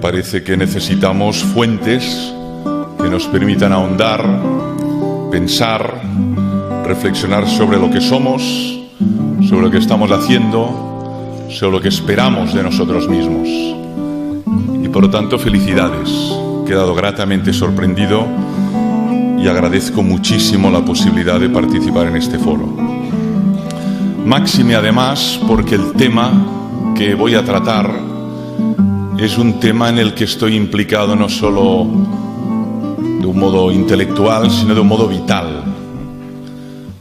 parece que necesitamos fuentes que nos permitan ahondar, pensar, reflexionar sobre lo que somos, sobre lo que estamos haciendo, sobre lo que esperamos de nosotros mismos. Y por lo tanto, felicidades. He quedado gratamente sorprendido y agradezco muchísimo la posibilidad de participar en este foro. Máxime además porque el tema que voy a tratar es un tema en el que estoy implicado no solo de un modo intelectual, sino de un modo vital.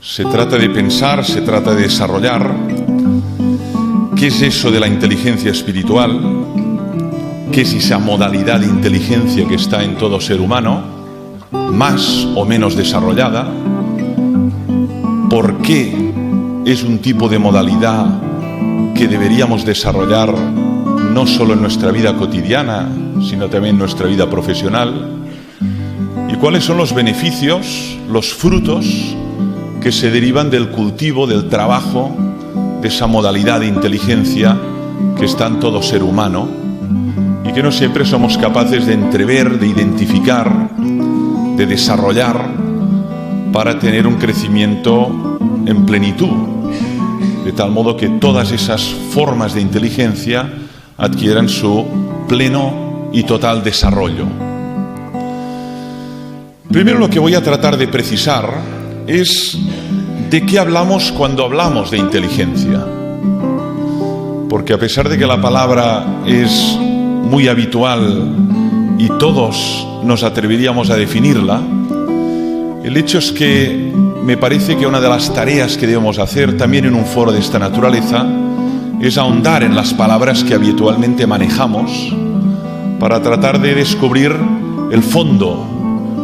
Se trata de pensar, se trata de desarrollar qué es eso de la inteligencia espiritual, qué es esa modalidad de inteligencia que está en todo ser humano, más o menos desarrollada, por qué es un tipo de modalidad que deberíamos desarrollar no solo en nuestra vida cotidiana, sino también en nuestra vida profesional, y cuáles son los beneficios, los frutos que se derivan del cultivo, del trabajo, de esa modalidad de inteligencia que está en todo ser humano y que no siempre somos capaces de entrever, de identificar, de desarrollar para tener un crecimiento en plenitud, de tal modo que todas esas formas de inteligencia adquieran su pleno y total desarrollo. Primero, lo que voy a tratar de precisar es de qué hablamos cuando hablamos de inteligencia. Porque a pesar de que la palabra es muy habitual y todos nos atreveríamos a definirla, el hecho es que me parece que una de las tareas que debemos hacer también en un foro de esta naturaleza es ahondar en las palabras que habitualmente manejamos para tratar de descubrir el fondo,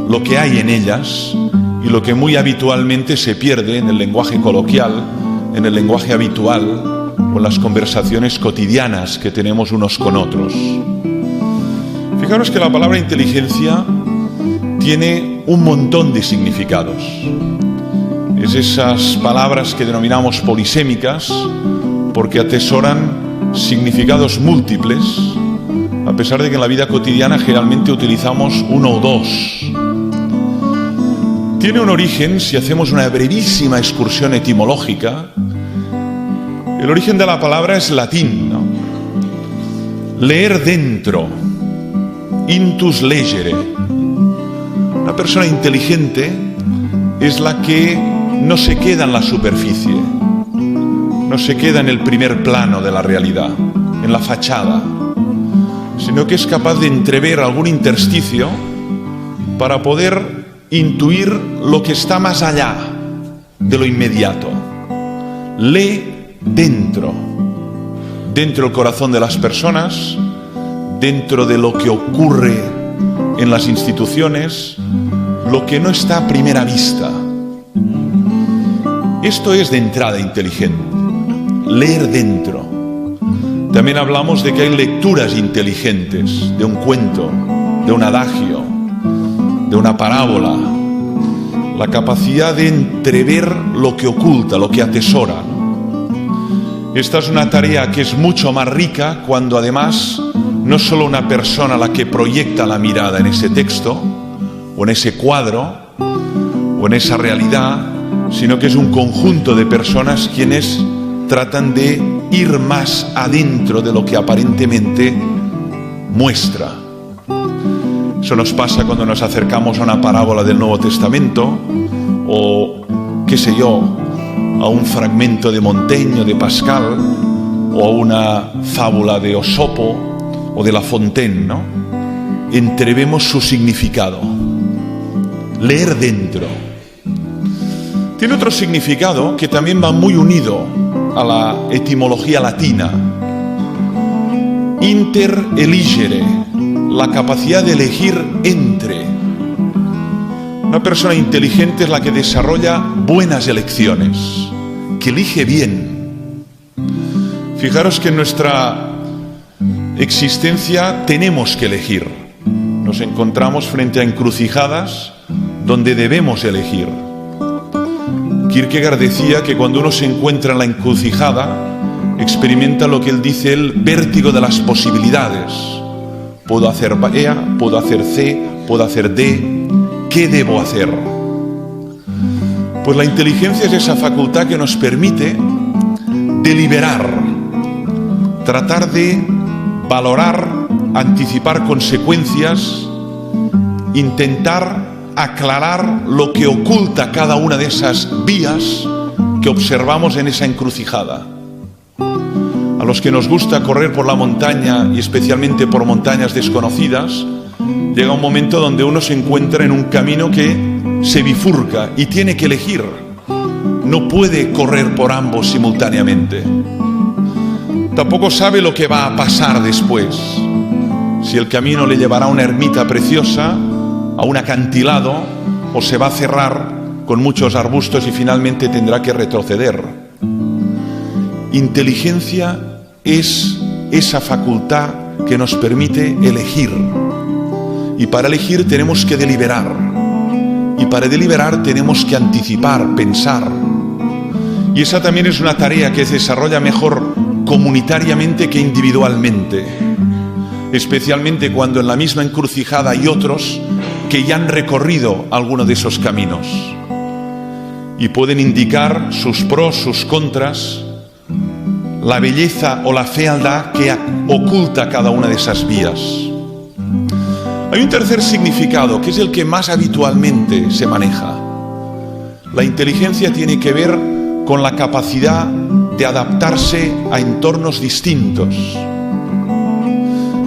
lo que hay en ellas y lo que muy habitualmente se pierde en el lenguaje coloquial, en el lenguaje habitual o en las conversaciones cotidianas que tenemos unos con otros. Fijaros que la palabra inteligencia tiene un montón de significados. Es esas palabras que denominamos polisémicas porque atesoran significados múltiples, a pesar de que en la vida cotidiana generalmente utilizamos uno o dos. Tiene un origen, si hacemos una brevísima excursión etimológica, el origen de la palabra es latín, ¿no? Leer dentro, intus legere. Una persona inteligente es la que no se queda en la superficie, no se queda en el primer plano de la realidad, en la fachada, sino que es capaz de entrever algún intersticio para poder intuir lo que está más allá de lo inmediato. Lee dentro del corazón de las personas, dentro de lo que ocurre en las instituciones, lo que no está a primera vista. Esto es de entrada inteligente, leer dentro. También hablamos de que hay lecturas inteligentes, de un cuento, de un adagio, de una parábola, la capacidad de entrever lo que oculta, lo que atesora. Esta es una tarea que es mucho más rica cuando además no es solo una persona la que proyecta la mirada en ese texto, o en ese cuadro, o en esa realidad, sino que es un conjunto de personas quienes tratan de ir más adentro de lo que aparentemente muestra. Eso nos pasa cuando nos acercamos a una parábola del Nuevo Testamento o, qué sé yo, a un fragmento de Montaigne o de Pascal o a una fábula de Esopo o de La Fontaine, ¿no? Entrevemos su significado. Leer dentro. Tiene otro significado que también va muy unido a la etimología latina. Inter eligere, la capacidad de elegir entre. Una persona inteligente es la que desarrolla buenas elecciones, que elige bien. Fijaros que en nuestra existencia tenemos que elegir. Nos encontramos frente a encrucijadas donde debemos elegir. Kierkegaard decía que cuando uno se encuentra en la encrucijada, experimenta lo que él dice, el vértigo de las posibilidades, puedo hacer B, puedo hacer C, puedo hacer D. ¿Qué debo hacer? Pues la inteligencia es esa facultad que nos permite deliberar, tratar de valorar, anticipar consecuencias, intentar aclarar lo que oculta cada una de esas vías que observamos en esa encrucijada. A los que nos gusta correr por la montaña y especialmente por montañas desconocidas, llega un momento donde uno se encuentra en un camino que se bifurca y tiene que elegir. No puede correr por ambos simultáneamente. Tampoco sabe lo que va a pasar después. Si el camino le llevará a una ermita preciosa, a un acantilado, o se va a cerrar con muchos arbustos y finalmente tendrá que retroceder. Inteligencia es esa facultad que nos permite elegir. Y para elegir tenemos que deliberar. Y para deliberar tenemos que anticipar, pensar. Y esa también es una tarea que se desarrolla mejor comunitariamente que individualmente. Especialmente cuando en la misma encrucijada hay otros que ya han recorrido alguno de esos caminos y pueden indicar sus pros, sus contras, la belleza o la fealdad que oculta cada una de esas vías. Hay un tercer significado que es el que más habitualmente se maneja. La inteligencia tiene que ver con la capacidad de adaptarse a entornos distintos.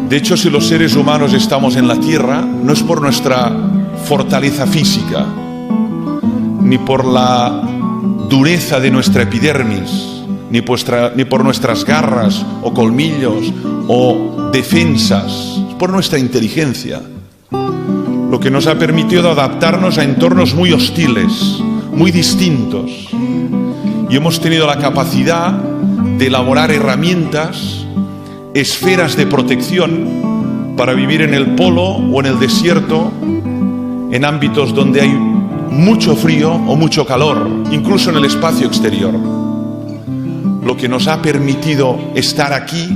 De hecho, si los seres humanos estamos en la Tierra, no es por nuestra fortaleza física, ni por la dureza de nuestra epidermis, ni por nuestras garras o colmillos o defensas, es por nuestra inteligencia, lo que nos ha permitido adaptarnos a entornos muy hostiles, muy distintos, y hemos tenido la capacidad de elaborar herramientas, esferas de protección para vivir en el polo o en el desierto, en ámbitos donde hay mucho frío o mucho calor, incluso en el espacio exterior. Lo que nos ha permitido estar aquí,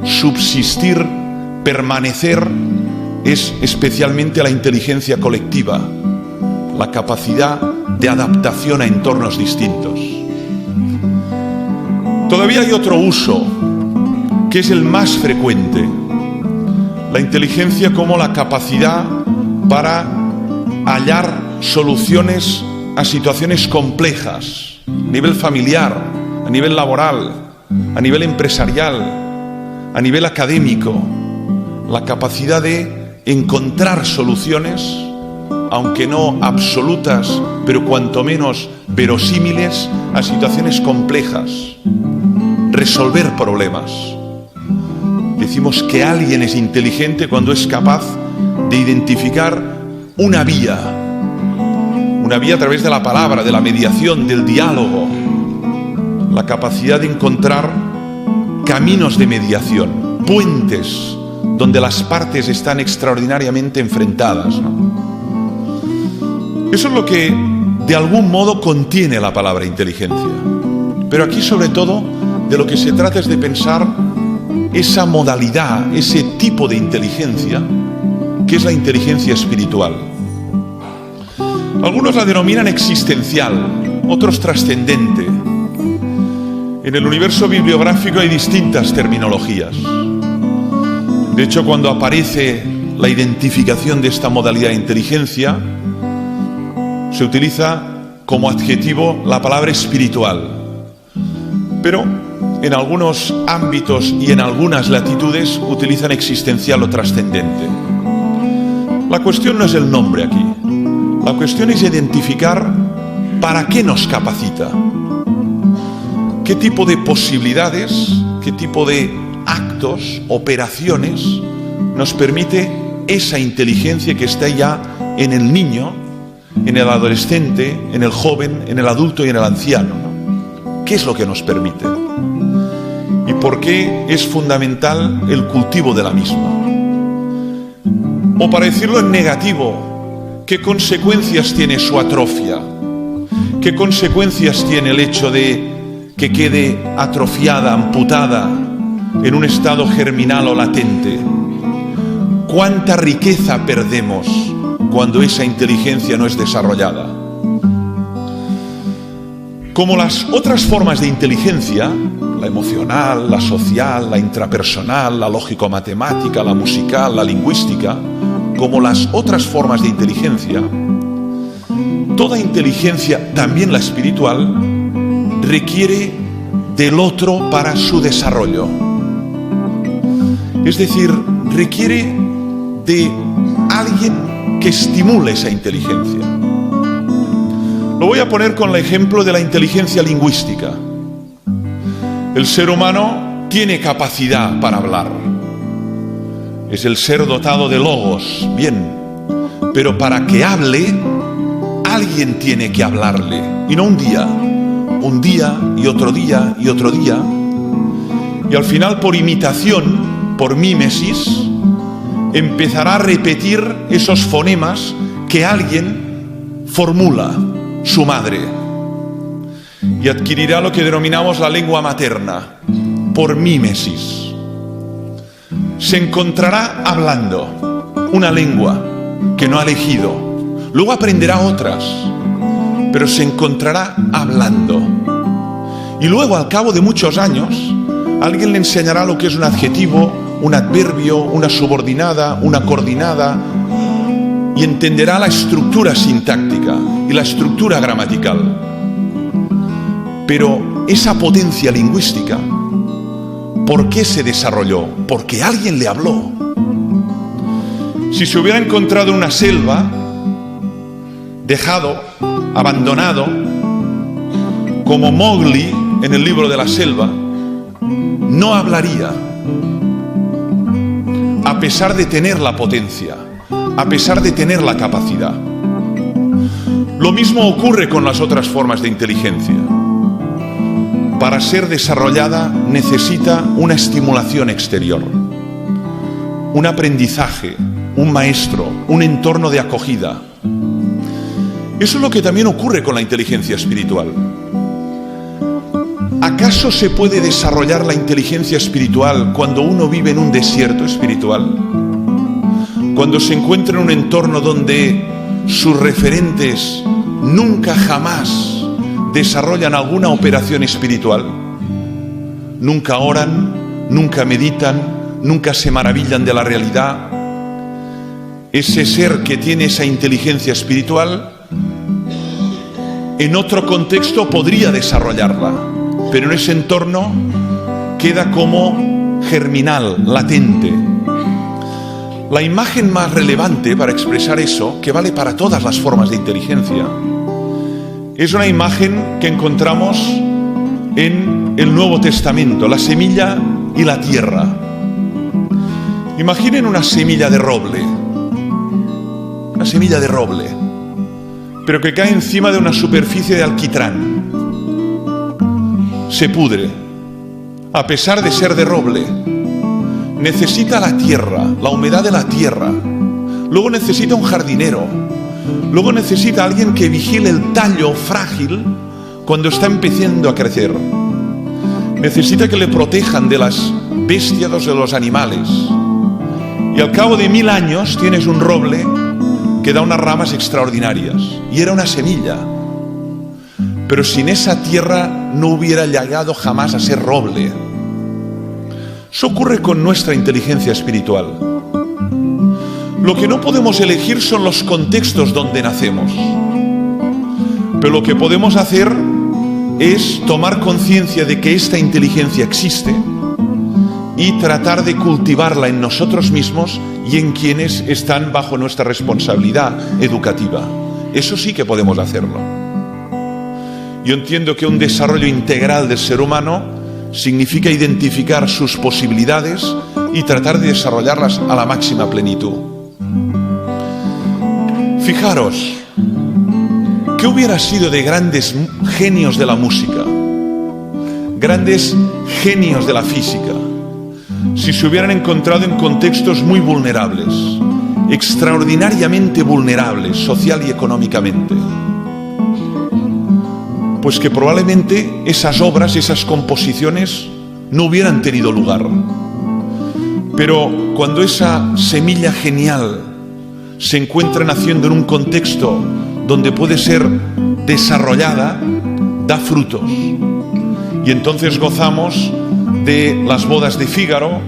subsistir, permanecer, es especialmente la inteligencia colectiva, la capacidad de adaptación a entornos distintos. Todavía hay otro uso, que es el más frecuente, la inteligencia como la capacidad para hallar soluciones a situaciones complejas, a nivel familiar, a nivel laboral, a nivel empresarial, a nivel académico, la capacidad de encontrar soluciones, aunque no absolutas, pero cuanto menos verosímiles, a situaciones complejas, resolver problemas. Decimos que alguien es inteligente cuando es capaz de identificar una vía a través de la palabra, de la mediación, del diálogo, la capacidad de encontrar caminos de mediación, puentes donde las partes están extraordinariamente enfrentadas, ¿no? Eso es lo que de algún modo contiene la palabra inteligencia. Pero aquí sobre todo de lo que se trata es de pensar esa modalidad, ese tipo de inteligencia, que es la inteligencia espiritual. Algunos la denominan existencial, otros trascendente. En el universo bibliográfico hay distintas terminologías. De hecho, cuando aparece la identificación de esta modalidad de inteligencia, se utiliza como adjetivo la palabra espiritual. Pero en algunos ámbitos y en algunas latitudes utilizan existencial o trascendente. La cuestión no es el nombre aquí. La cuestión es identificar para qué nos capacita, qué tipo de posibilidades, qué tipo de actos, operaciones nos permite esa inteligencia que está ya en el niño, en el adolescente, en el joven, en el adulto y en el anciano, ¿no? ¿Qué es lo que nos permite? ¿Y por qué es fundamental el cultivo de la misma? O para decirlo en negativo, ¿qué consecuencias tiene su atrofia? ¿Qué consecuencias tiene el hecho de que quede atrofiada, amputada, en un estado germinal o latente? ¿Cuánta riqueza perdemos cuando esa inteligencia no es desarrollada? Como las otras formas de inteligencia, la emocional, la social, la intrapersonal, la lógico-matemática, la musical, la lingüística, como las otras formas de inteligencia, toda inteligencia, también la espiritual, requiere del otro para su desarrollo. Es decir, requiere de alguien que estimule esa inteligencia. Lo voy a poner con el ejemplo de la inteligencia lingüística. El ser humano tiene capacidad para hablar. Es el ser dotado de logos, bien, pero para que hable, alguien tiene que hablarle, y no un día y otro día y otro día, y al final, por imitación, por mímesis, empezará a repetir esos fonemas que alguien formula, su madre, y adquirirá lo que denominamos la lengua materna, por mímesis. Se encontrará hablando una lengua que no ha elegido, luego aprenderá otras, pero se encontrará hablando. Y luego, al cabo de muchos años, alguien le enseñará lo que es un adjetivo, un adverbio, una subordinada, una coordinada, y entenderá la estructura sintáctica y la estructura gramatical. Pero esa potencia lingüística, ¿por qué se desarrolló? Porque alguien le habló. Si se hubiera encontrado en una selva, dejado, abandonado, como Mowgli en el libro de la selva, no hablaría, a pesar de tener la potencia, a pesar de tener la capacidad. Lo mismo ocurre con las otras formas de inteligencia. Para ser desarrollada necesita una estimulación exterior, un aprendizaje, un maestro, un entorno de acogida. Eso es lo que también ocurre con la inteligencia espiritual. ¿Acaso se puede desarrollar la inteligencia espiritual cuando uno vive en un desierto espiritual? Cuando se encuentra en un entorno donde sus referentes nunca jamás desarrollan alguna operación espiritual, nunca oran, nunca meditan, nunca se maravillan de la realidad. Ese ser que tiene esa inteligencia espiritual, en otro contexto podría desarrollarla, pero en ese entorno queda como germinal, latente. La imagen más relevante para expresar eso, que vale para todas las formas de inteligencia, es una imagen que encontramos en el Nuevo Testamento, la semilla y la tierra. Imaginen una semilla de roble, pero que cae encima de una superficie de alquitrán. Se pudre, a pesar de ser de roble. Necesita la tierra, la humedad de la tierra. Luego necesita un jardinero. Luego necesita alguien que vigile el tallo frágil cuando está empezando a crecer. Necesita que le protejan de las bestias, de los animales. Y al cabo de 1000 años tienes un roble que da unas ramas extraordinarias. Y era una semilla. Pero sin esa tierra no hubiera llegado jamás a ser roble. Eso ocurre con nuestra inteligencia espiritual. Lo que no podemos elegir son los contextos donde nacemos. Pero lo que podemos hacer es tomar conciencia de que esta inteligencia existe y tratar de cultivarla en nosotros mismos y en quienes están bajo nuestra responsabilidad educativa. Eso sí que podemos hacerlo. Yo entiendo que un desarrollo integral del ser humano significa identificar sus posibilidades y tratar de desarrollarlas a la máxima plenitud. Fijaros, ¿qué hubiera sido de grandes genios de la música, grandes genios de la física, si se hubieran encontrado en contextos muy vulnerables, extraordinariamente vulnerables, social y económicamente? Pues que probablemente esas obras, esas composiciones no hubieran tenido lugar. Pero cuando esa semilla genial se encuentra naciendo en un contexto donde puede ser desarrollada, da frutos. Y entonces gozamos de las bodas de Fígaro,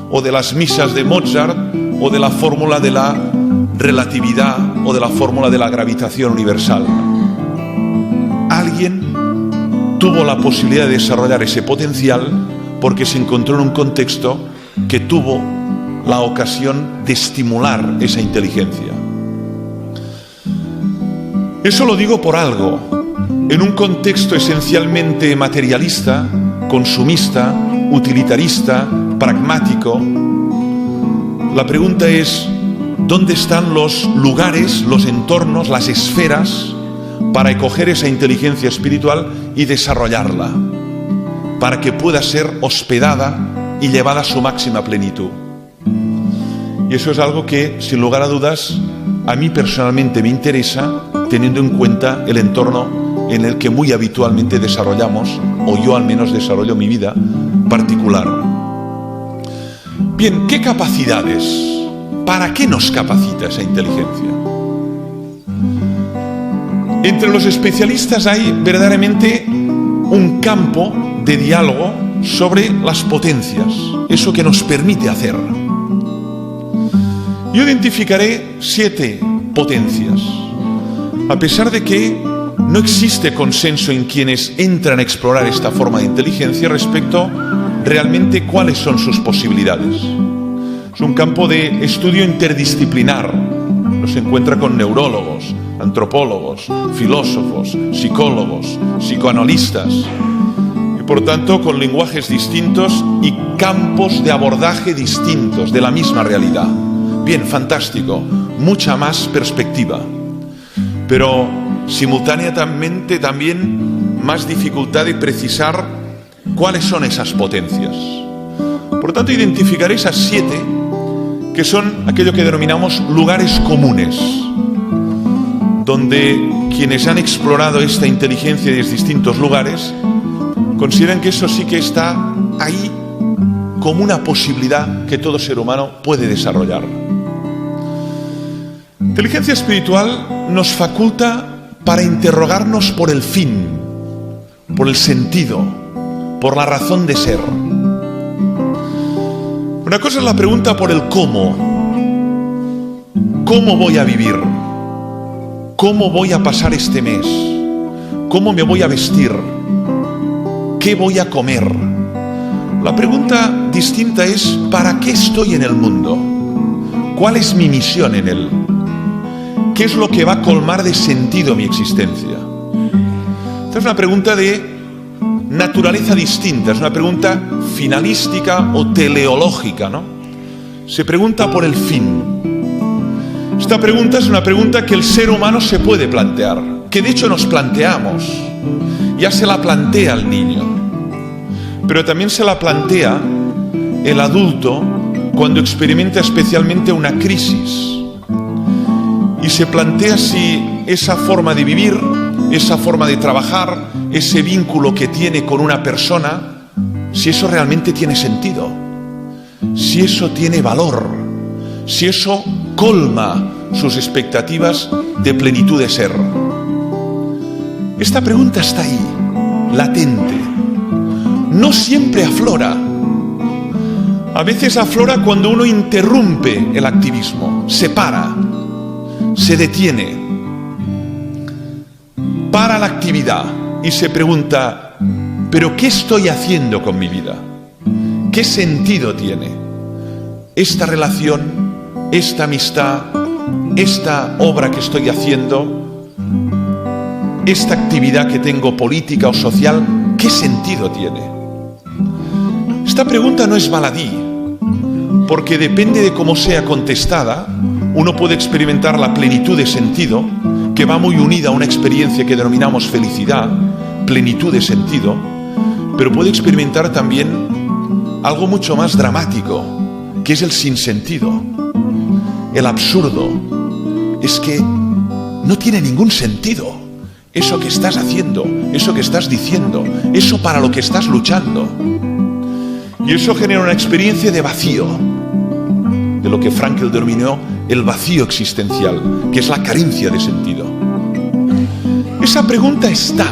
o de las misas de Mozart, o de la fórmula de la relatividad, o de la fórmula de la gravitación universal. Alguien tuvo la posibilidad de desarrollar ese potencial porque se encontró en un contexto que tuvo la ocasión de estimular esa inteligencia. Eso lo digo por algo. En un contexto esencialmente materialista, consumista, utilitarista, pragmático, la pregunta es: ¿dónde están los lugares, los entornos, las esferas para acoger esa inteligencia espiritual y desarrollarla, para que pueda ser hospedada y llevada a su máxima plenitud? Y eso es algo que, sin lugar a dudas, a mí personalmente me interesa, teniendo en cuenta el entorno en el que muy habitualmente desarrollamos, o yo al menos desarrollo mi vida particular. Bien, ¿qué capacidades? ¿Para qué nos capacita esa inteligencia? Entre los especialistas hay verdaderamente un campo de diálogo sobre las potencias, eso que nos permite hacer. Yo identificaré 7 potencias, a pesar de que no existe consenso en quienes entran a explorar esta forma de inteligencia respecto realmente cuáles son sus posibilidades. Es un campo de estudio interdisciplinar. Se encuentra con neurólogos, antropólogos, filósofos, psicólogos, psicoanalistas, y por tanto con lenguajes distintos y campos de abordaje distintos de la misma realidad. Bien, fantástico, mucha más perspectiva, pero simultáneamente también más dificultad de precisar cuáles son esas potencias. Por tanto, identificaré esas 7 que son aquello que denominamos lugares comunes, donde quienes han explorado esta inteligencia de distintos lugares consideran que eso sí que está ahí como una posibilidad que todo ser humano puede desarrollar. Inteligencia espiritual nos faculta para interrogarnos por el fin, por el sentido, por la razón de ser. Una cosa es la pregunta por el cómo. ¿Cómo voy a vivir? ¿Cómo voy a pasar este mes? ¿Cómo me voy a vestir? ¿Qué voy a comer? La pregunta distinta es: ¿para qué estoy en el mundo? ¿Cuál es mi misión en él? ¿Qué es lo que va a colmar de sentido mi existencia? Esta es una pregunta de naturaleza distinta, es una pregunta finalística o teleológica, ¿no? Se pregunta por el fin. Esta pregunta es una pregunta que el ser humano se puede plantear, que de hecho nos planteamos. Ya se la plantea el niño, pero también se la plantea el adulto cuando experimenta especialmente una crisis. Y se plantea si esa forma de vivir, esa forma de trabajar, ese vínculo que tiene con una persona, si eso realmente tiene sentido, si eso tiene valor, si eso colma sus expectativas de plenitud de ser. Esta pregunta está ahí, latente. No siempre aflora. A veces aflora cuando uno interrumpe el activismo, se para, se detiene, para la actividad y se pregunta: ¿pero qué estoy haciendo con mi vida? ¿Qué sentido tiene esta relación, esta amistad, esta obra que estoy haciendo, esta actividad que tengo política o social? ¿Qué sentido tiene? Esta pregunta no es baladí, porque depende de cómo sea contestada. Uno puede experimentar la plenitud de sentido, que va muy unida a una experiencia que denominamos felicidad, plenitud de sentido, pero puede experimentar también algo mucho más dramático, que es el sinsentido, el absurdo. Es que no tiene ningún sentido eso que estás haciendo, eso que estás diciendo, eso para lo que estás luchando. Y eso genera una experiencia de vacío, de lo que Frankl denominó el vacío existencial, que es la carencia de sentido. Esa pregunta está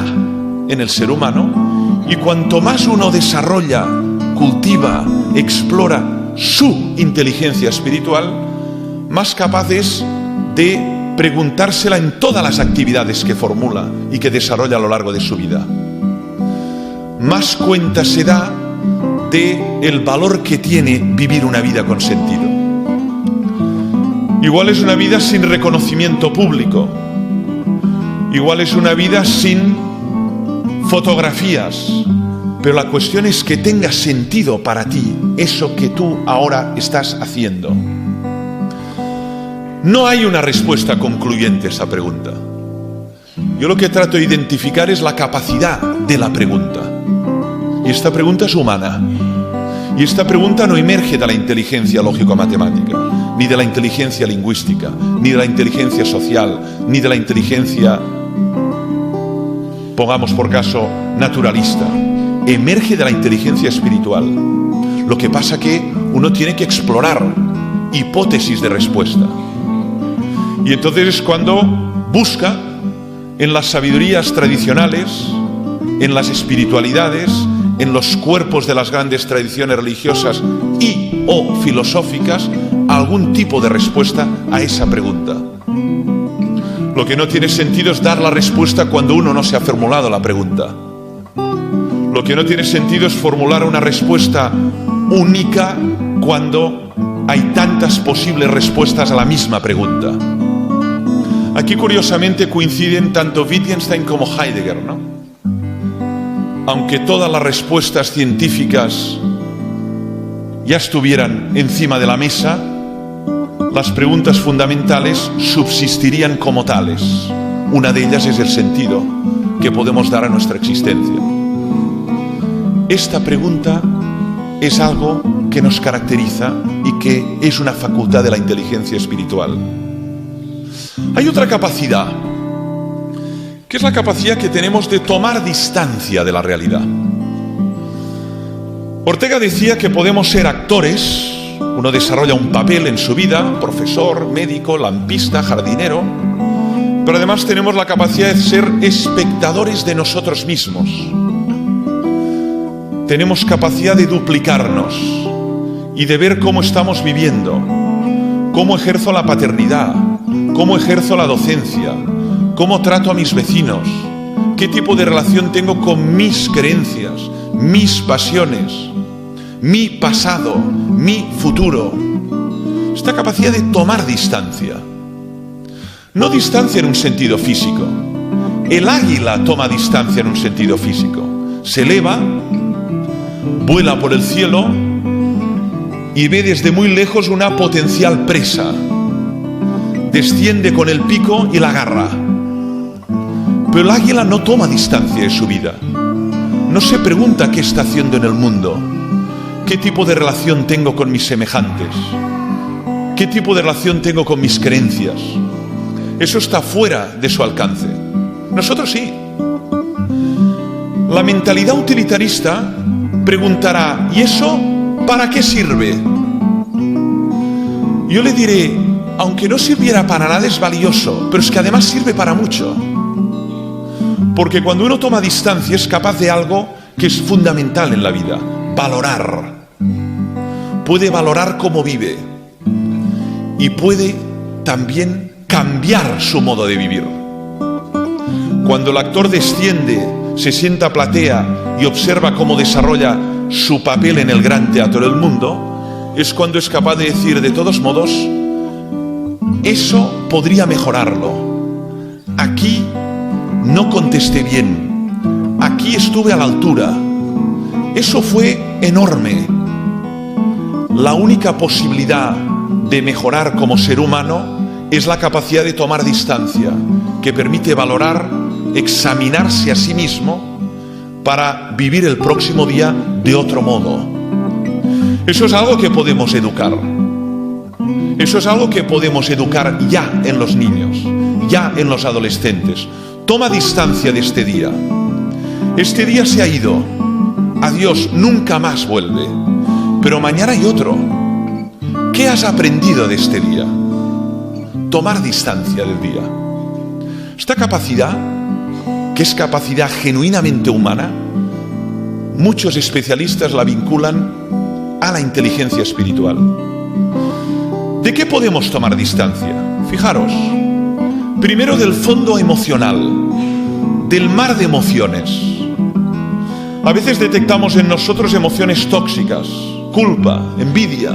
en el ser humano, y cuanto más uno desarrolla, cultiva, explora su inteligencia espiritual, más capaz es de preguntársela en todas las actividades que formula y que desarrolla a lo largo de su vida. Más cuenta se da del valor que tiene vivir una vida con sentido. Igual es una vida sin reconocimiento público, igual es una vida sin fotografías, pero la cuestión es que tenga sentido para ti eso que tú ahora estás haciendo. No hay una respuesta concluyente a esa pregunta. Yo lo que trato de identificar es la capacidad de la pregunta. Y esta pregunta es humana. Y esta pregunta no emerge de la inteligencia lógico-matemática, ni de la inteligencia lingüística, ni de la inteligencia social, ni de la inteligencia, pongamos por caso, naturalista. Emerge de la inteligencia espiritual. Lo que pasa que uno tiene que explorar hipótesis de respuesta. Y entonces es cuando busca en las sabidurías tradicionales, en las espiritualidades, en los cuerpos de las grandes tradiciones religiosas y o filosóficas, algún tipo de respuesta a esa pregunta. Lo que no tiene sentido es dar la respuesta cuando uno no se ha formulado la pregunta. Lo que no tiene sentido es formular una respuesta única cuando hay tantas posibles respuestas a la misma pregunta. Aquí curiosamente coinciden tanto Wittgenstein como Heidegger, ¿no? Aunque todas las respuestas científicas ya estuvieran encima de la mesa, las preguntas fundamentales subsistirían como tales. Una de ellas es el sentido que podemos dar a nuestra existencia. Esta pregunta es algo que nos caracteriza y que es una facultad de la inteligencia espiritual. Hay otra capacidad, que es la capacidad que tenemos de tomar distancia de la realidad. Ortega decía que podemos ser actores, uno desarrolla un papel en su vida, profesor, médico, lampista, jardinero, pero además tenemos la capacidad de ser espectadores de nosotros mismos. Tenemos capacidad de duplicarnos y de ver cómo estamos viviendo, cómo ejerzo la paternidad, cómo ejerzo la docencia, cómo trato a mis vecinos, qué tipo de relación tengo con mis creencias, mis pasiones, mi pasado, mi futuro. Esta capacidad de tomar distancia. No distancia en un sentido físico. El águila toma distancia en un sentido físico. Se eleva, vuela por el cielo y ve desde muy lejos una potencial presa. Desciende con el pico y la agarra. Pero el águila no toma distancia de su vida. No se pregunta qué está haciendo en el mundo, qué tipo de relación tengo con mis semejantes, qué tipo de relación tengo con mis creencias. Eso está fuera de su alcance. Nosotros sí. La mentalidad utilitarista preguntará, ¿y eso para qué sirve? Yo le diré, aunque no sirviera para nada es valioso, pero es que además sirve para mucho. Porque cuando uno toma distancia es capaz de algo que es fundamental en la vida, valorar. Puede valorar cómo vive y puede también cambiar su modo de vivir. Cuando el actor desciende, se sienta a platea y observa cómo desarrolla su papel en el gran teatro del mundo, es cuando es capaz de decir, de todos modos, eso podría mejorarlo. Aquí no contesté bien. Aquí estuve a la altura. Eso fue enorme. La única posibilidad de mejorar como ser humano es la capacidad de tomar distancia, que permite valorar, examinarse a sí mismo para vivir el próximo día de otro modo. Eso es algo que podemos educar. Eso es algo que podemos educar ya en los niños, ya en los adolescentes. Toma distancia de este día. Este día se ha ido. Adiós, nunca más vuelve. Pero mañana hay otro. ¿Qué has aprendido de este día? Tomar distancia del día. Esta capacidad, que es capacidad genuinamente humana, muchos especialistas la vinculan a la inteligencia espiritual. ¿De qué podemos tomar distancia? Fijaros, primero del fondo emocional, del mar de emociones. A veces detectamos en nosotros emociones tóxicas, culpa, envidia,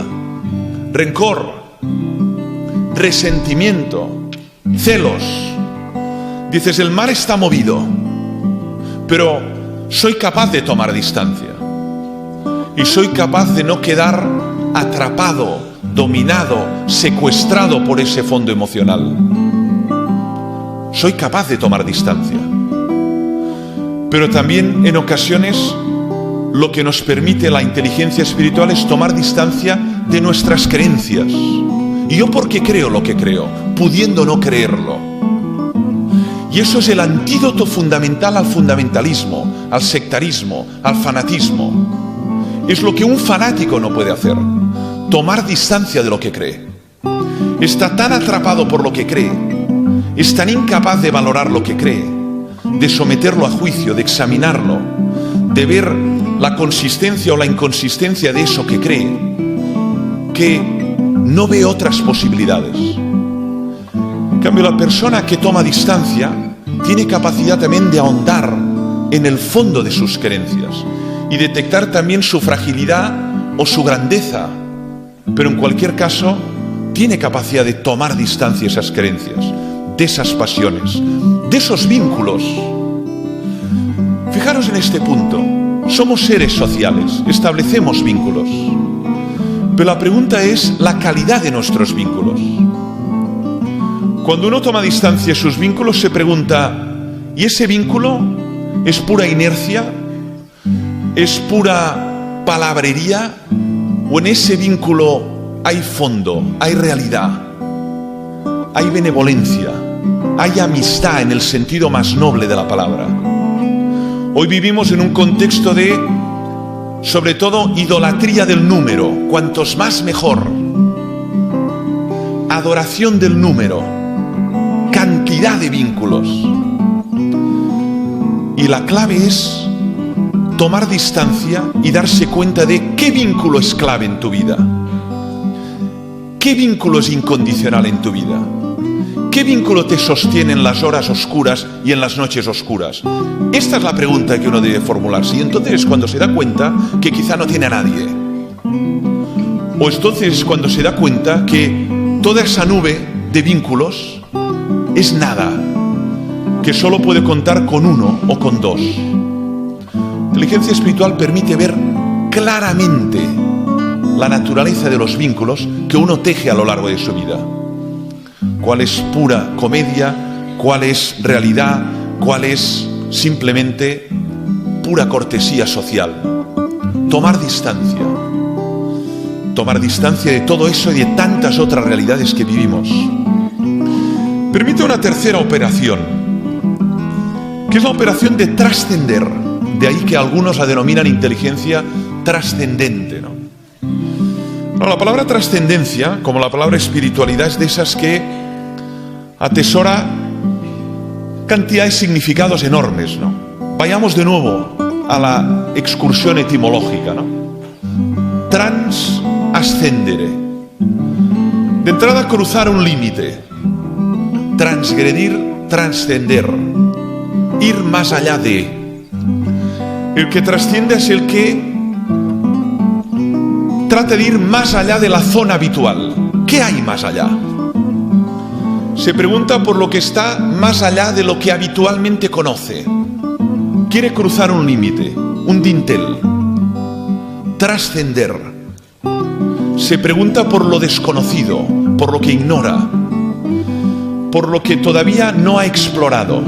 rencor, resentimiento, celos. Dices, el mar está movido, pero soy capaz de tomar distancia. Y soy capaz de no quedar atrapado, dominado, secuestrado por ese fondo emocional. Soy capaz de tomar distancia. Pero también en ocasiones lo que nos permite la inteligencia espiritual es tomar distancia de nuestras creencias. ¿Y yo por qué creo lo que creo? Pudiendo no creerlo. Y eso es el antídoto fundamental al fundamentalismo, al sectarismo, al fanatismo. Es lo que un fanático no puede hacer, tomar distancia de lo que cree. Está tan atrapado por lo que cree, es tan incapaz de valorar lo que cree, de someterlo a juicio, de examinarlo, de ver la consistencia o la inconsistencia de eso que cree, que no ve otras posibilidades. En cambio, la persona que toma distancia tiene capacidad también de ahondar en el fondo de sus creencias y detectar también su fragilidad o su grandeza, pero en cualquier caso tiene capacidad de tomar distancia de esas creencias, de esas pasiones, de esos vínculos. Fijaros en este punto, somos seres sociales, establecemos vínculos, pero la pregunta es la calidad de nuestros vínculos. Cuando uno toma distancia de sus vínculos se pregunta, ¿y ese vínculo es pura inercia? ¿Es pura palabrería? ¿O en ese vínculo hay fondo, hay realidad, hay benevolencia, hay amistad en el sentido más noble de la palabra? Hoy vivimos en un contexto de, sobre todo, idolatría del número, cuantos más mejor, adoración del número, cantidad de vínculos. Y la clave es tomar distancia y darse cuenta de qué vínculo es clave en tu vida, qué vínculo es incondicional en tu vida, qué vínculo te sostiene en las horas oscuras y en las noches oscuras. Esta es la pregunta que uno debe formularse, y entonces es cuando se da cuenta que quizá no tiene a nadie, o entonces es cuando se da cuenta que toda esa nube de vínculos es nada, que solo puede contar con uno o con dos. La inteligencia espiritual permite ver claramente la naturaleza de los vínculos que uno teje a lo largo de su vida. Cuál es pura comedia, cuál es realidad, cuál es simplemente pura cortesía social. Tomar distancia de todo eso y de tantas otras realidades que vivimos. Permite una tercera operación, que es la operación de trascender. De ahí que algunos la denominan inteligencia trascendente, ¿no? Ahora, la palabra trascendencia, como la palabra espiritualidad, es de esas que atesora cantidades de significados enormes, ¿no? Vayamos de nuevo a la excursión etimológica, ¿no? Trans ascendere. De entrada, cruzar un límite. Transgredir, trascender. Ir más allá de. El que trasciende es el que trata de ir más allá de la zona habitual. ¿Qué hay más allá? Se pregunta por lo que está más allá de lo que habitualmente conoce. Quiere cruzar un límite, un dintel. Trascender. Se pregunta por lo desconocido, por lo que ignora, por lo que todavía no ha explorado.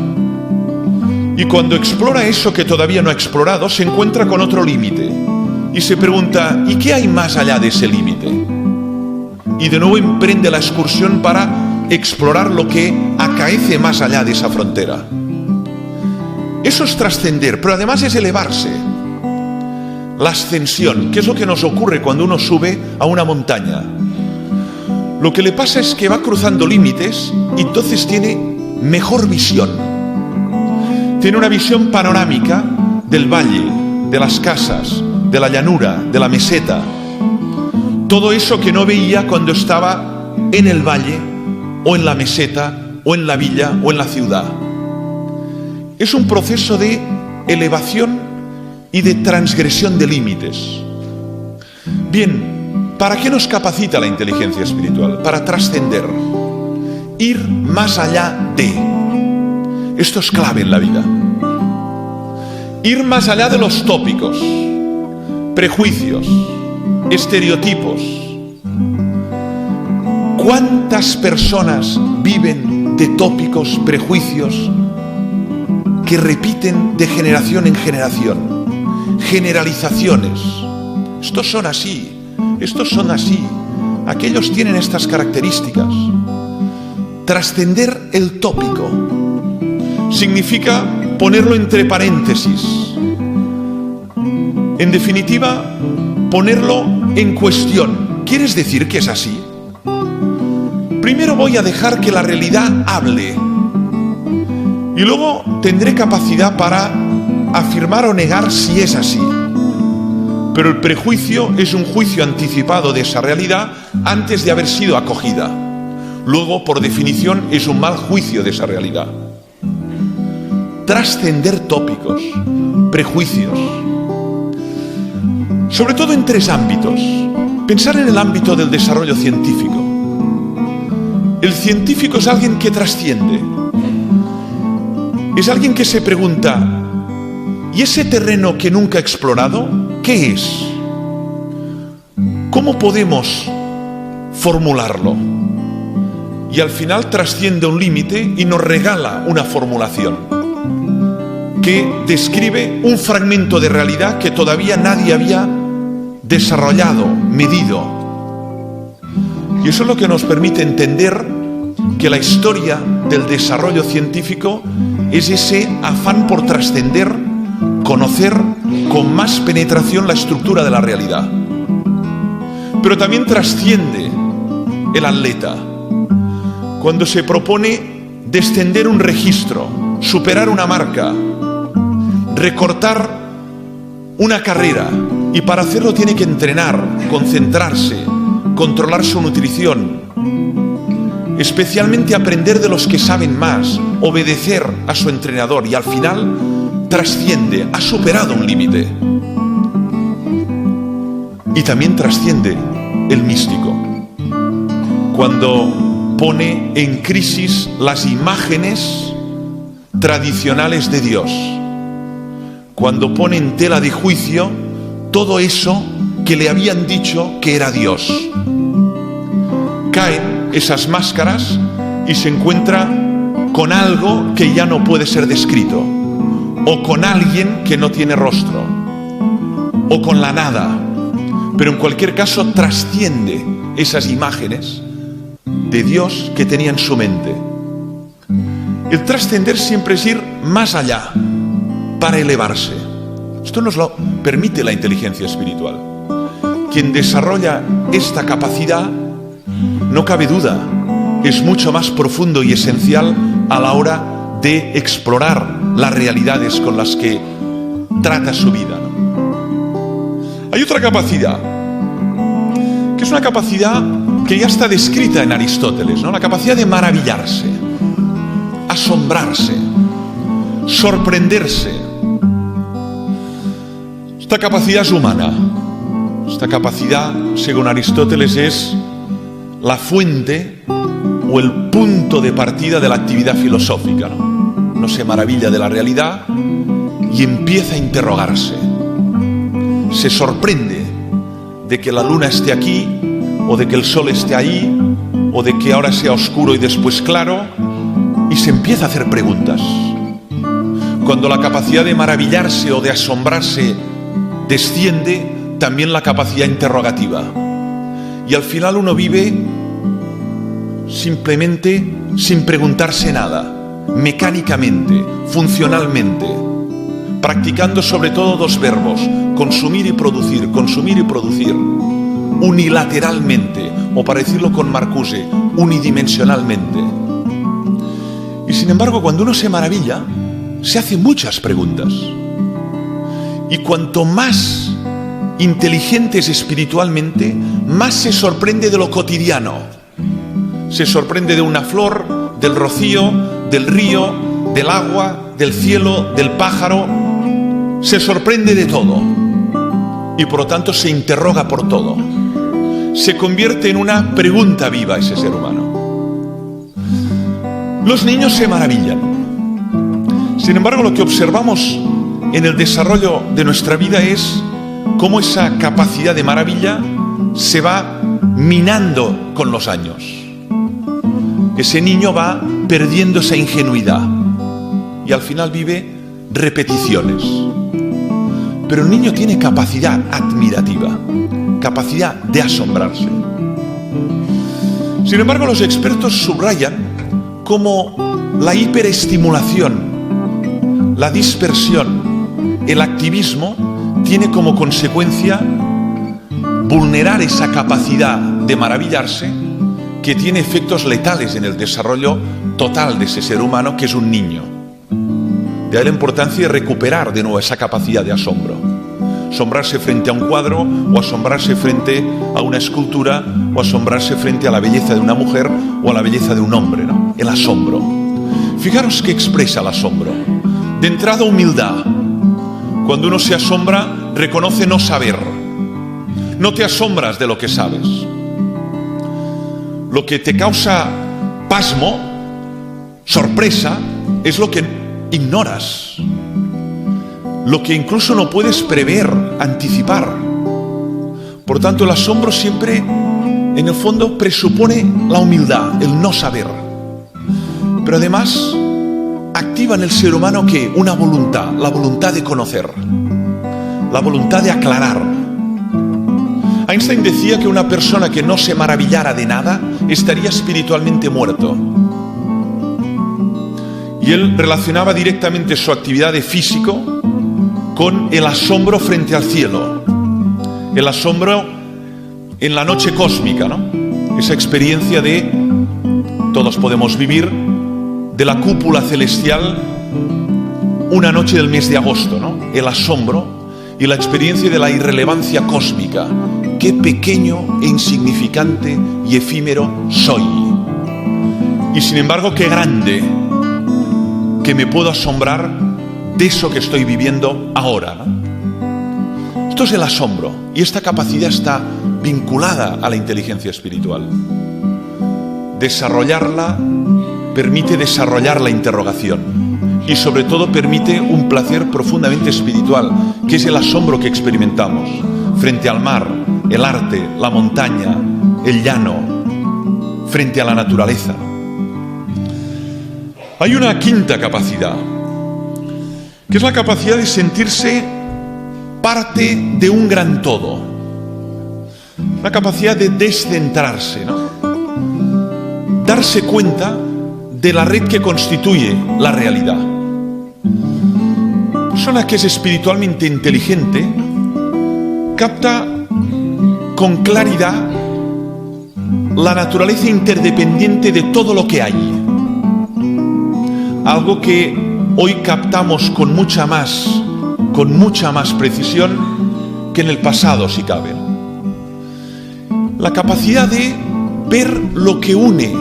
Y cuando explora eso que todavía no ha explorado, se encuentra con otro límite. Y se pregunta, ¿y qué hay más allá de ese límite? Y de nuevo emprende la excursión para explorar lo que acaece más allá de esa frontera. Eso es trascender, pero además es elevarse. La ascensión, que es lo que nos ocurre cuando uno sube a una montaña. Lo que le pasa es que va cruzando límites y entonces tiene mejor visión. Tiene una visión panorámica del valle, de las casas, de la llanura, de la meseta. Todo eso que no veía cuando estaba en el valle, o en la meseta, o en la villa, o en la ciudad. Es un proceso de elevación y de transgresión de límites. Bien, ¿para qué nos capacita la inteligencia espiritual? Para trascender, ir más allá de. Esto es clave en la vida. Ir más allá de los tópicos, prejuicios, estereotipos. ¿Cuántas personas viven de tópicos, prejuicios que repiten de generación en generación? Generalizaciones. Estos son así, estos son así, aquellos tienen estas características. Trascender el tópico significa ponerlo entre paréntesis. En definitiva, ponerlo en cuestión. ¿Quieres decir que es así? Primero voy a dejar que la realidad hable y luego tendré capacidad para afirmar o negar si es así. Pero el prejuicio es un juicio anticipado de esa realidad antes de haber sido acogida. Luego, por definición, es un mal juicio de esa realidad. Trascender tópicos, prejuicios, sobre todo en tres ámbitos. Pensar en el ámbito del desarrollo científico. El científico es alguien que trasciende. Es alguien que se pregunta: ¿y ese terreno que nunca he explorado, qué es? ¿Cómo podemos formularlo? Y al final trasciende un límite y nos regala una formulación que describe un fragmento de realidad que todavía nadie había desarrollado, medido. Y eso es lo que nos permite entender que la historia del desarrollo científico es ese afán por trascender, conocer con más penetración la estructura de la realidad. Pero también trasciende el atleta cuando se propone descender un registro, superar una marca, recortar una carrera, y para hacerlo tiene que entrenar, concentrarse, controlar su nutrición, especialmente aprender de los que saben más, obedecer a su entrenador, y al final trasciende, ha superado un límite. Y también trasciende el místico, cuando pone en crisis las imágenes tradicionales de Dios, cuando pone en tela de juicio todo eso que le habían dicho que era Dios. Caen esas máscaras y se encuentra con algo que ya no puede ser descrito, o con alguien que no tiene rostro, o con la nada. Pero en cualquier caso trasciende esas imágenes de Dios que tenía en su mente. El trascender siempre es ir más allá para elevarse. Esto nos lo permite la inteligencia espiritual. Quien desarrolla esta capacidad, no cabe duda, es mucho más profundo y esencial a la hora de explorar las realidades con las que trata su vida, ¿no? Hay otra capacidad, que es una capacidad que ya está descrita en Aristóteles, ¿no? La capacidad de maravillarse, asombrarse, sorprenderse. Esta capacidad es humana. Esta capacidad, según Aristóteles, es la fuente o el punto de partida de la actividad filosófica, ¿no? Uno se maravilla de la realidad y empieza a interrogarse. Se sorprende de que la luna esté aquí, o de que el sol esté ahí, o de que ahora sea oscuro y después claro, y se empieza a hacer preguntas. Cuando la capacidad de maravillarse o de asombrarse desciende, también la capacidad interrogativa. Y al final uno vive simplemente sin preguntarse nada, mecánicamente, funcionalmente, practicando sobre todo dos verbos: consumir y producir, consumir y producir. unilateralmente, o para decirlo con Marcuse, unidimensionalmente. Y sin embargo, cuando uno se maravilla, se hace muchas preguntas. Y cuanto más inteligente es espiritualmente, más se sorprende de lo cotidiano. Se sorprende de una flor, del rocío, del río, del agua, del cielo, del pájaro. Se sorprende de todo. Y por lo tanto se interroga por todo. Se convierte en una pregunta viva ese ser humano. Los niños se maravillan. Sin embargo, lo que observamos en el desarrollo de nuestra vida es cómo esa capacidad de maravilla se va minando con los años. Ese niño va perdiendo esa ingenuidad y al final vive repeticiones. Pero el niño tiene capacidad admirativa, capacidad de asombrarse. Sin embargo, los expertos subrayan cómo la hiperestimulación, la dispersión, el activismo tiene como consecuencia vulnerar esa capacidad de maravillarse, que tiene efectos letales en el desarrollo total de ese ser humano que es un niño. De ahí la importancia de recuperar de nuevo esa capacidad de asombro. Asombrarse frente a un cuadro, o asombrarse frente a una escultura, o asombrarse frente a la belleza de una mujer o a la belleza de un hombre, ¿no? El asombro. Fijaros qué expresa el asombro. De entrada, humildad. Cuando uno se asombra, reconoce no saber. No te asombras de lo que sabes. Lo que te causa pasmo, sorpresa, es lo que ignoras. Lo que incluso no puedes prever, anticipar. Por tanto, el asombro siempre, en el fondo, presupone la humildad, el no saber. Pero además, activa en el ser humano que una voluntad, la voluntad de conocer, la voluntad de aclarar. Einstein decía que una persona que no se maravillara de nada estaría espiritualmente muerto. Y él relacionaba directamente su actividad de físico con el asombro frente al cielo, el asombro en la noche cósmica, ¿no? Esa experiencia de, todos podemos vivir, de la cúpula celestial una noche del mes de agosto, ¿no? El asombro y la experiencia de la irrelevancia cósmica. Qué pequeño e insignificante y efímero soy. Y sin embargo, qué grande que me puedo asombrar de eso que estoy viviendo ahora, ¿no? Esto es el asombro, y esta capacidad está vinculada a la inteligencia espiritual. Desarrollarla permite desarrollar la interrogación y sobre todo permite un placer profundamente espiritual, que es el asombro que experimentamos frente al mar, el arte, la montaña, el llano, frente a la naturaleza. Hay una quinta capacidad, que es la capacidad de sentirse parte de un gran todo. La capacidad de descentrarse, ¿no? Darse cuenta de la red que constituye la realidad. La persona que es espiritualmente inteligente capta con claridad la naturaleza interdependiente de todo lo que hay. Algo que hoy captamos con mucha más precisión que en el pasado, si cabe. La capacidad de ver lo que une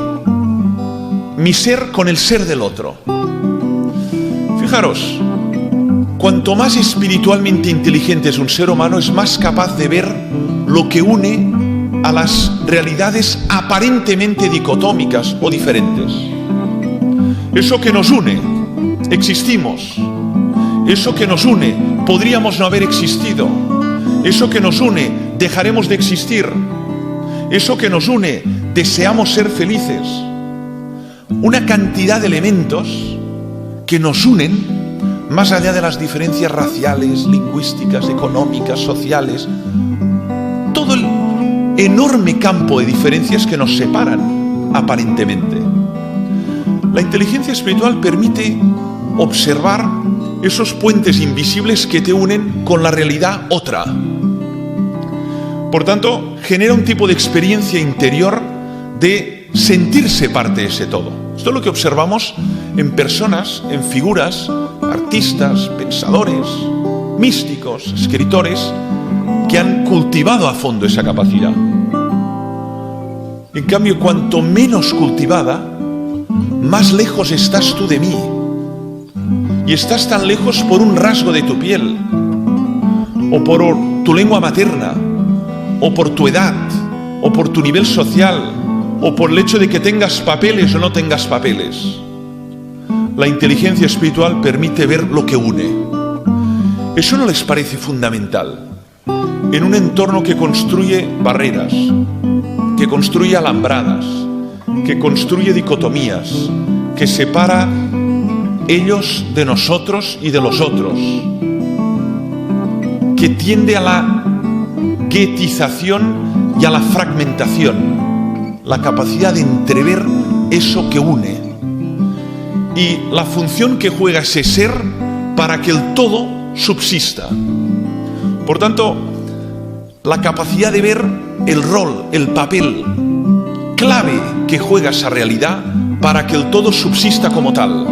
mi ser con el ser del otro. Fijaros, cuanto más espiritualmente inteligente es un ser humano, es más capaz de ver lo que une a las realidades aparentemente dicotómicas o diferentes. Eso que nos une, existimos. Eso que nos une, podríamos no haber existido. Eso que nos une, dejaremos de existir. Eso que nos une, deseamos ser felices. Una cantidad de elementos que nos unen más allá de las diferencias raciales, lingüísticas, económicas, sociales. Todo el enorme campo de diferencias que nos separan, aparentemente. La inteligencia espiritual permite observar esos puentes invisibles que te unen con la realidad otra. Por tanto, genera un tipo de experiencia interior de sentirse parte de ese todo. Esto es lo que observamos en personas, en figuras, artistas, pensadores, místicos, escritores, que han cultivado a fondo esa capacidad. En cambio, cuanto menos cultivada, más lejos estás tú de mí. Y estás tan lejos por un rasgo de tu piel, o por tu lengua materna, o por tu edad, o por tu nivel social, o por el hecho de que tengas papeles o no tengas papeles. La inteligencia espiritual permite ver lo que une. ¿Eso no les parece fundamental? En un entorno que construye barreras, que construye alambradas, que construye dicotomías, que separa ellos de nosotros y de los otros, que tiende a la guetización y a la fragmentación, la capacidad de entrever eso que une y la función que juega ese ser para que el todo subsista. Por tanto, la capacidad de ver el rol, el papel clave que juega esa realidad para que el todo subsista como tal.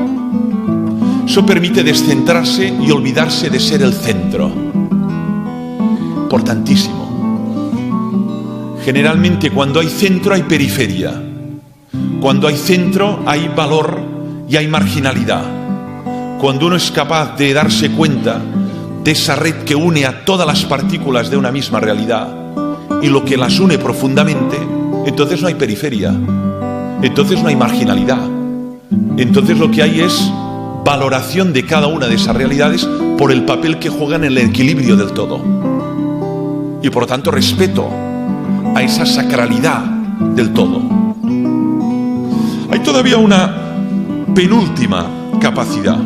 Eso permite descentrarse y olvidarse de ser el centro. Importantísimo. Generalmente cuando hay centro hay periferia. Cuando hay centro hay valor y hay marginalidad. Cuando uno es capaz de darse cuenta de esa red que une a todas las partículas de una misma realidad y lo que las une profundamente, entonces no hay periferia, entonces no hay marginalidad, entonces lo que hay es valoración de cada una de esas realidades por el papel que juegan en el equilibrio del todo y por lo tanto respeto a esa sacralidad del todo. Hay todavía una penúltima capacidad,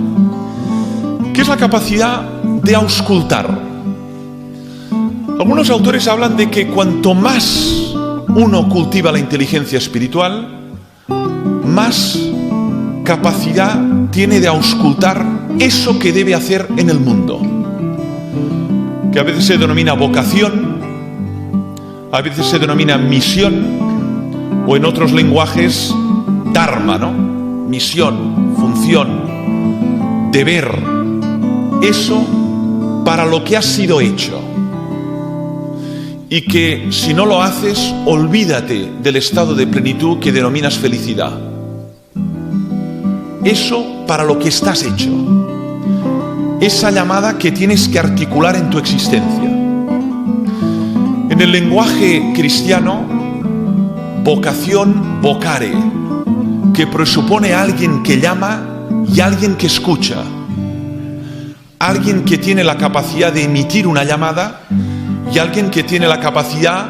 que es la capacidad de auscultar. Algunos autores hablan de que cuanto más uno cultiva la inteligencia espiritual, más capacidad tiene de auscultar eso que debe hacer en el mundo, que a veces se denomina vocación, a veces se denomina misión, o en otros lenguajes, dharma, ¿no? Misión, función, deber, eso para lo que has sido hecho. Y que si no lo haces, olvídate del estado de plenitud que denominas felicidad. Eso para lo que estás hecho. Esa llamada que tienes que articular en tu existencia. En el lenguaje cristiano, vocación, vocare, que presupone a alguien que llama y a alguien que escucha. Alguien que tiene la capacidad de emitir una llamada y alguien que tiene la capacidad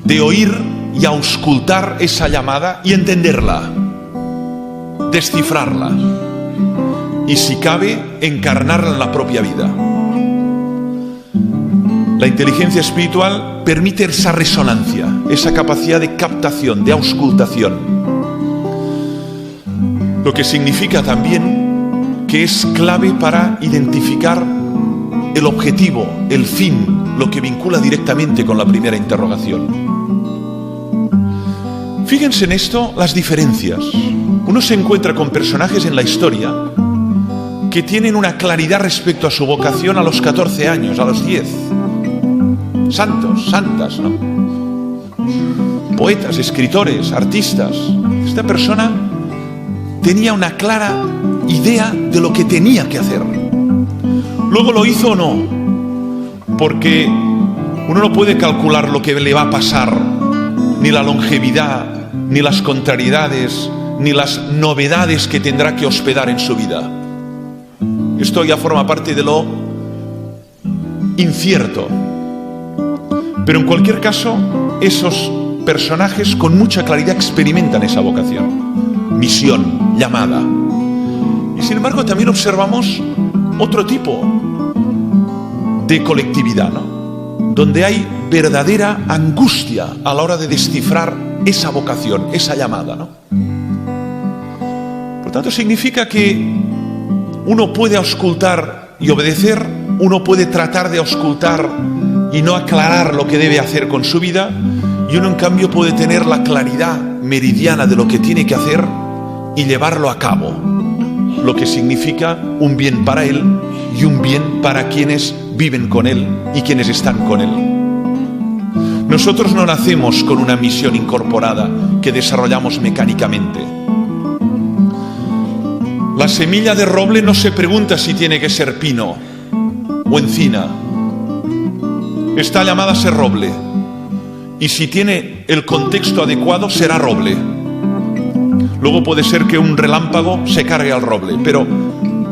de oír y auscultar esa llamada y entenderla, descifrarla y, si cabe, encarnarla en la propia vida. La inteligencia espiritual permite esa resonancia, esa capacidad de captación, de auscultación, lo que significa también que es clave para identificar el objetivo, el fin, lo que vincula directamente con la primera interrogación. Fíjense en esto las diferencias. Uno se encuentra con personajes en la historia que tienen una claridad respecto a su vocación a los 14 años, a los 10. Santos, santas, ¿no? Poetas, escritores, artistas. Esta persona tenía una clara idea de lo que tenía que hacer. Luego lo hizo o no, porque uno no puede calcular lo que le va a pasar, ni la longevidad, ni las contrariedades, ni las novedades que tendrá que hospedar en su vida. Esto ya forma parte de lo incierto. Pero en cualquier caso, esos personajes con mucha claridad experimentan esa vocación, misión, llamada. Y sin embargo también observamos otro tipo de colectividad, ¿no? Donde hay verdadera angustia a la hora de descifrar esa vocación, esa llamada, ¿no? Por tanto, significa que uno puede auscultar y obedecer, uno puede tratar de auscultar y no aclarar lo que debe hacer con su vida, y uno en cambio puede tener la claridad meridiana de lo que tiene que hacer y llevarlo a cabo, lo que significa un bien para él y un bien para quienes viven con él y quienes están con él. Nosotros no nacemos con una misión incorporada que desarrollamos mecánicamente. La semilla de roble no se pregunta si tiene que ser pino o encina. Está llamada a ser roble, y si tiene el contexto adecuado será roble. Luego puede ser que un relámpago se cargue al roble, pero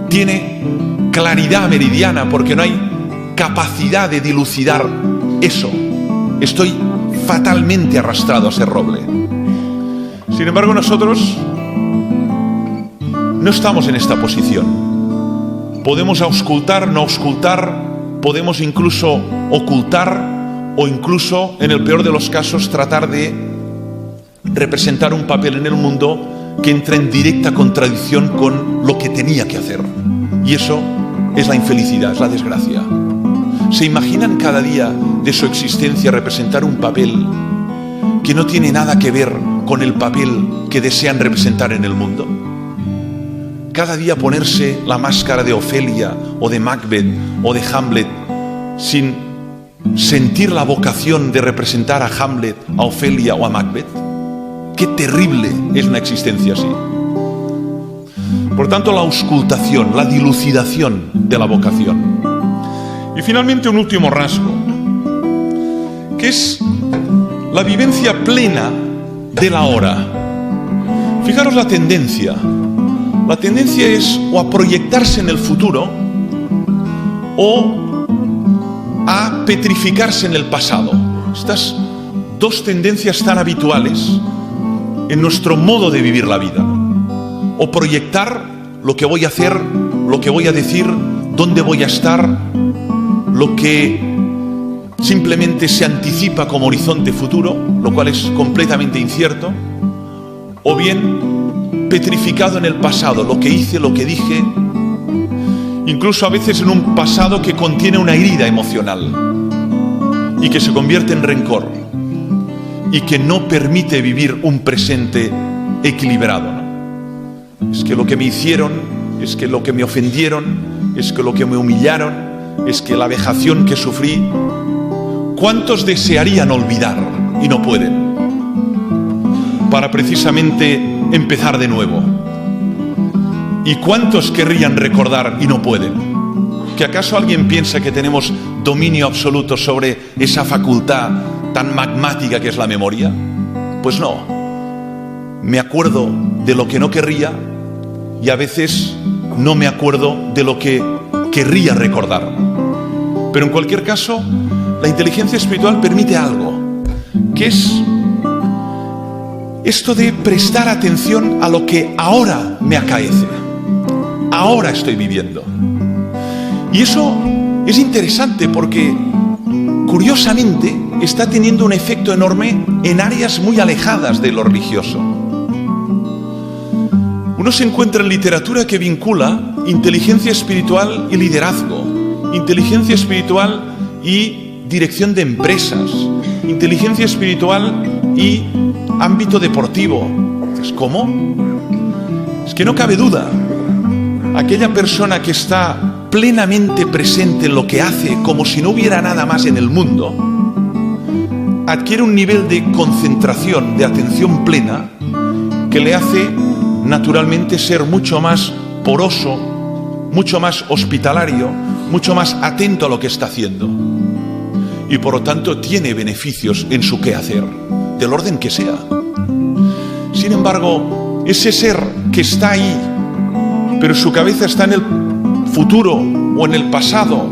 tiene claridad meridiana porque no hay capacidad de dilucidar eso. Estoy fatalmente arrastrado a ser roble. Sin embargo, nosotros no estamos en esta posición. Podemos auscultar, no auscultar, podemos incluso ocultar o incluso, en el peor de los casos, tratar de representar un papel en el mundo que entra en directa contradicción con lo que tenía que hacer. Y eso es la infelicidad, es la desgracia. ¿Se imaginan cada día de su existencia representar un papel que no tiene nada que ver con el papel que desean representar en el mundo? Cada día ponerse la máscara de Ofelia o de Macbeth o de Hamlet sin sentir la vocación de representar a Hamlet, a Ofelia o a Macbeth. Qué terrible es una existencia así. Por tanto, la auscultación, la dilucidación de la vocación. Y finalmente un último rasgo, que es la vivencia plena de la hora. Fijaros la tendencia. La tendencia es o a proyectarse en el futuro o a petrificarse en el pasado. Estas dos tendencias tan habituales en nuestro modo de vivir la vida. O proyectar lo que voy a hacer, lo que voy a decir, dónde voy a estar, lo que simplemente se anticipa como horizonte futuro, lo cual es completamente incierto, o bien petrificado en el pasado, lo que hice, lo que dije, incluso a veces en un pasado que contiene una herida emocional y que se convierte en rencor y que no permite vivir un presente equilibrado, ¿no? Es que lo que me hicieron, es que lo que me ofendieron, es que lo que me humillaron, es que la vejación que sufrí. ¿Cuántos desearían olvidar y no pueden? Para precisamente empezar de nuevo. ¿Y cuántos querrían recordar y no pueden? ¿Que acaso alguien piensa que tenemos dominio absoluto sobre esa facultad tan magmática que es la memoria? Pues no. Me acuerdo de lo que no querría y a veces no me acuerdo de lo que querría recordar. Pero en cualquier caso, la inteligencia espiritual permite algo, que es esto de prestar atención a lo que ahora me acaece, ahora estoy viviendo. Y eso es interesante porque, curiosamente, está teniendo un efecto enorme en áreas muy alejadas de lo religioso. Uno se encuentra en literatura que vincula inteligencia espiritual y liderazgo, inteligencia espiritual y dirección de empresas, inteligencia espiritual y ámbito deportivo. ¿Cómo? Es que no cabe duda. Aquella persona que está plenamente presente en lo que hace, como si no hubiera nada más en el mundo, adquiere un nivel de concentración, de atención plena, que le hace naturalmente ser mucho más poroso, mucho más hospitalario, mucho más atento a lo que está haciendo. Y por lo tanto tiene beneficios en su quehacer, del orden que sea. Sin embargo, ese ser que está ahí, pero su cabeza está en el futuro o en el pasado,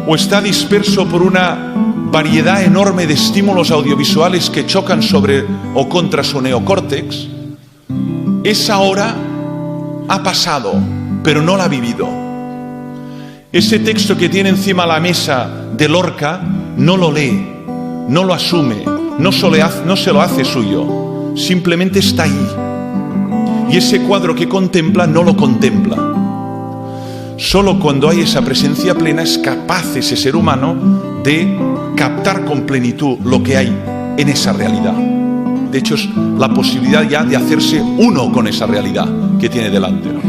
o está disperso por una variedad enorme de estímulos audiovisuales que chocan sobre o contra su neocórtex, esa hora ha pasado, pero no la ha vivido. Ese texto que tiene encima la mesa de Lorca no lo lee, no lo asume, no se lo hace suyo, simplemente está ahí. Y ese cuadro que contempla no lo contempla. Solo cuando hay esa presencia plena es capaz ese ser humano de captar con plenitud lo que hay en esa realidad. De hecho, es la posibilidad ya de hacerse uno con esa realidad que tiene delante, ¿no?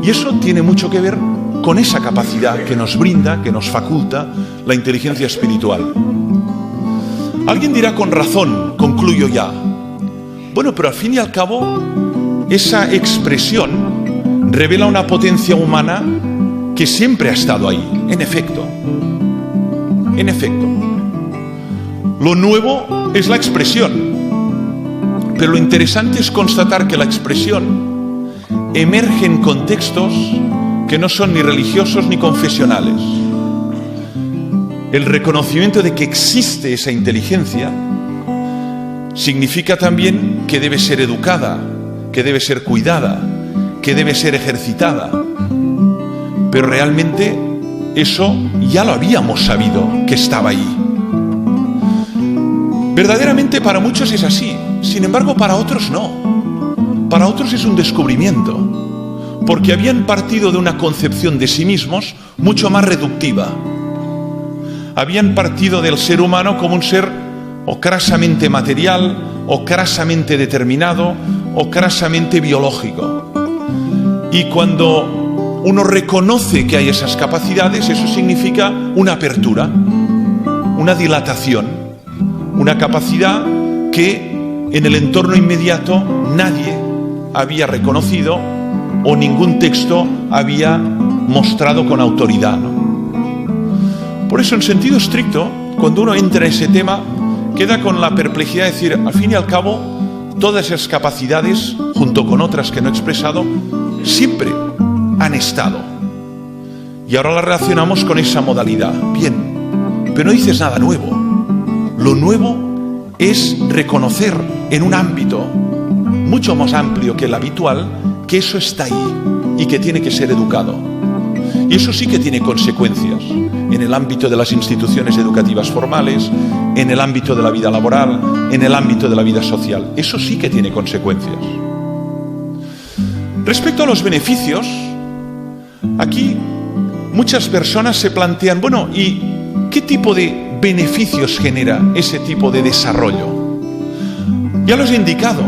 Y eso tiene mucho que ver con esa capacidad que nos brinda, que nos faculta la inteligencia espiritual. Alguien dirá con razón, concluyo ya, bueno, pero al fin y al cabo, esa expresión revela una potencia humana que siempre ha estado ahí, en efecto. En efecto. Lo nuevo es la expresión, pero lo interesante es constatar que la expresión emerge en contextos que no son ni religiosos ni confesionales. El reconocimiento de que existe esa inteligencia significa también que debe ser educada, que debe ser cuidada, que debe ser ejercitada. Pero realmente eso ya lo habíamos sabido que estaba ahí. Verdaderamente para muchos es así, sin embargo para otros no. Para otros es un descubrimiento, porque habían partido de una concepción de sí mismos mucho más reductiva. Habían partido del ser humano como un ser o crasamente material, o crasamente determinado, o crasamente biológico. Y cuando uno reconoce que hay esas capacidades, eso significa una apertura, una dilatación, una capacidad que en el entorno inmediato nadie había reconocido o ningún texto había mostrado con autoridad, ¿no? Por eso, en sentido estricto, cuando uno entra en ese tema, queda con la perplejidad de decir, al fin y al cabo, todas esas capacidades, junto con otras que no he expresado, siempre han estado. Y ahora las relacionamos con esa modalidad. Bien, pero no dices nada nuevo. Lo nuevo es reconocer en un ámbito mucho más amplio que el habitual que eso está ahí y que tiene que ser educado. Y eso sí que tiene consecuencias en el ámbito de las instituciones educativas formales, en el ámbito de la vida laboral, en el ámbito de la vida social. Eso sí que tiene consecuencias. Respecto a los beneficios, aquí muchas personas se plantean, bueno, ¿y qué tipo de beneficios genera ese tipo de desarrollo? Ya los he indicado,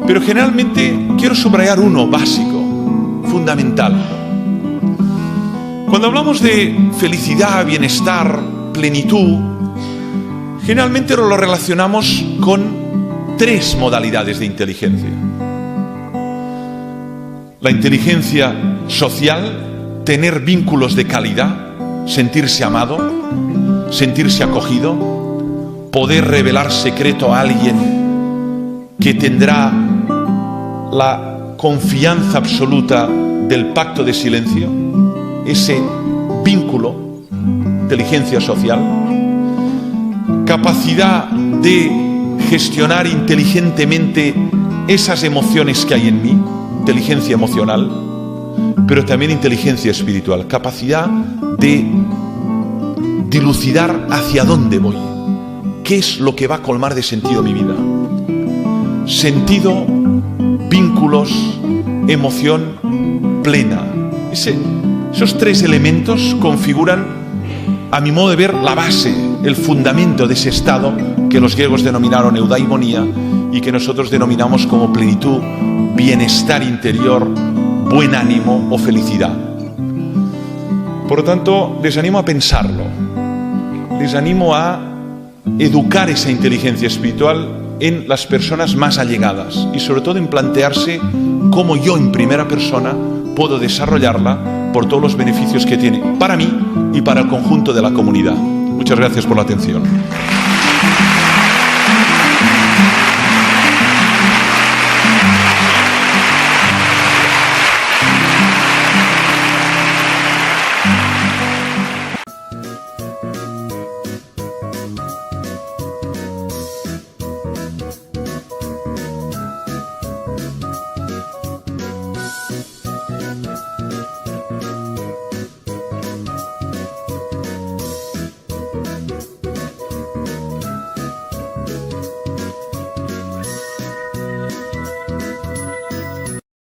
pero generalmente quiero subrayar uno básico, fundamental. Cuando hablamos de felicidad, bienestar, plenitud, generalmente lo relacionamos con tres modalidades de inteligencia. La inteligencia social, tener vínculos de calidad, sentirse amado, sentirse acogido, poder revelar secreto a alguien que tendrá la confianza absoluta del pacto de silencio, ese vínculo, inteligencia social, capacidad de gestionar inteligentemente esas emociones que hay en mí, inteligencia emocional, pero también inteligencia espiritual, capacidad de dilucidar hacia dónde voy, qué es lo que va a colmar de sentido mi vida. Sentido, vínculos, emoción plena. Esos tres elementos configuran, a mi modo de ver, la base, el fundamento de ese estado que los griegos denominaron eudaimonía y que nosotros denominamos como plenitud, bienestar interior, buen ánimo o felicidad. Por lo tanto, les animo a pensarlo, les animo a educar esa inteligencia espiritual en las personas más allegadas y sobre todo en plantearse cómo yo en primera persona puedo desarrollarla por todos los beneficios que tiene para mí y para el conjunto de la comunidad. Muchas gracias por la atención.